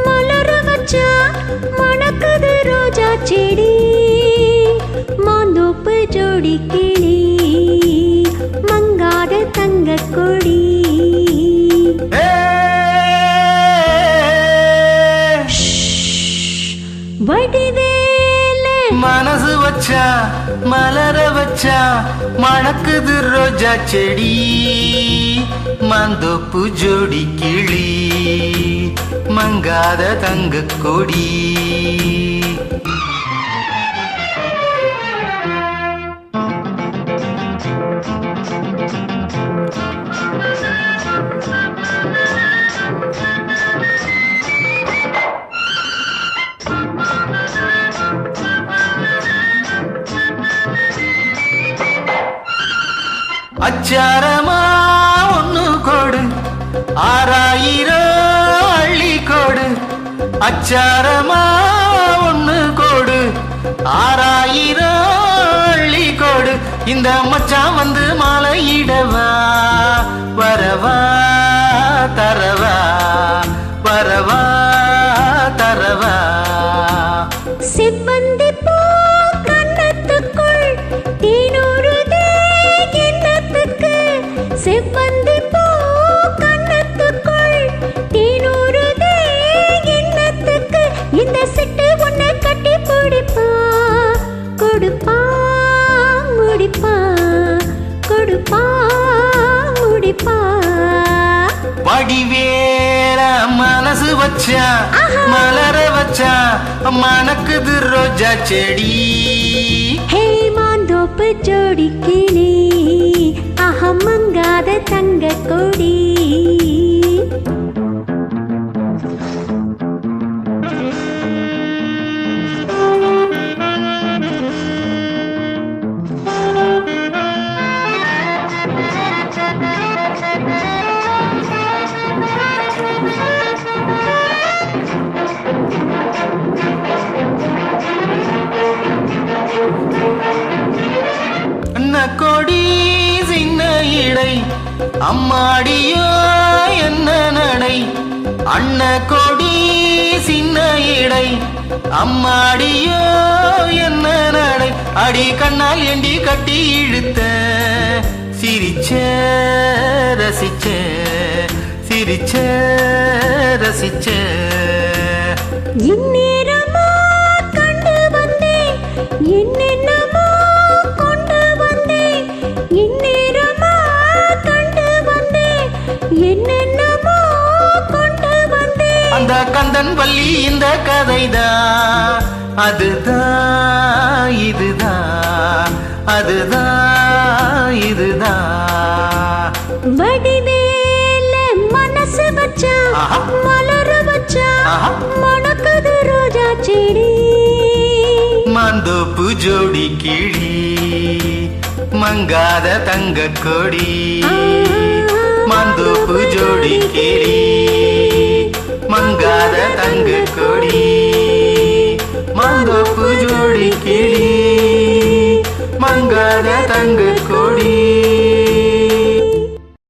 மலர வச்சா மணக்குது ரோஜா செடி மாந்தோப்பு ஜோடி கிளி மங்காத தங்க கொடி வடிவேல மனசு வச்சா மலர வச்சா மணக்குது ரோஜா செடி மாந்தோப்பு ஜோடி கிளி மங்காத தங்க கொடி அச்சாரமா ஒன்னு கோடு 6000 அள்ளி கோடு அச்சாரமா ஒன்னு கோடு 6000 அள்ளி கோடு இந்த மச்சான் வந்து மாலையிடவா வரவா தரவா வரவா தரவா செவ்வந்தி பூ கண்ணத்துக்குள் தேனூறுதே எண்ணத்துக்கு செவ்வந்தி பூ கண்ணத்துக்குள் தேனூறுதே எண்ணத்துக்கு இந்த சிட்டு உன்னை கட்டி பிடிப்பா கொடுப்பா முடிப்பா கொடுப்பா முடிப்பா வடிவேல மனசு வச்சா மலர வச்சா மணக்குது ரோஜா செடி ஹே மாந்தோப்பு ஜோடி கிளி அகமங்காத தங்க கொடி கொடி சின்ன இடை அம்மாடியோ என்ன நடை அண்ண கொடி சின்ன இடை அம்மாடியோ என்ன நடை அடி கண்ணால் ஏண்டி கட்டி இழுத்த சிரிச்ச ரசிச்ச சிரிச்ச ரசிச்ச இந்நேரமா கண்டு வந்தேன் என்னென்னமோ கொண்டு வந்தேன் இந்நேரமா கண்டு வந்தேன் என்னென்னமோ கொண்டு வந்தேன் அந்த கந்தன் வள்ளி இந்த கதைதான் அதுதான் இதுதான் அதுதான் இதுதான் வடிவேல மனசு வச்சா மலர வச்சா மணக்குது ரோஜா செடி மாந்தோப்பு ஜோடி கிளி மங்காத தங்க கொடி மாந்தோப்பு ஜோடி கிளி மங்காத தங்க கொடி மாந்தோப்பு ஜோடி கிளி மங்காத தங்க கொடி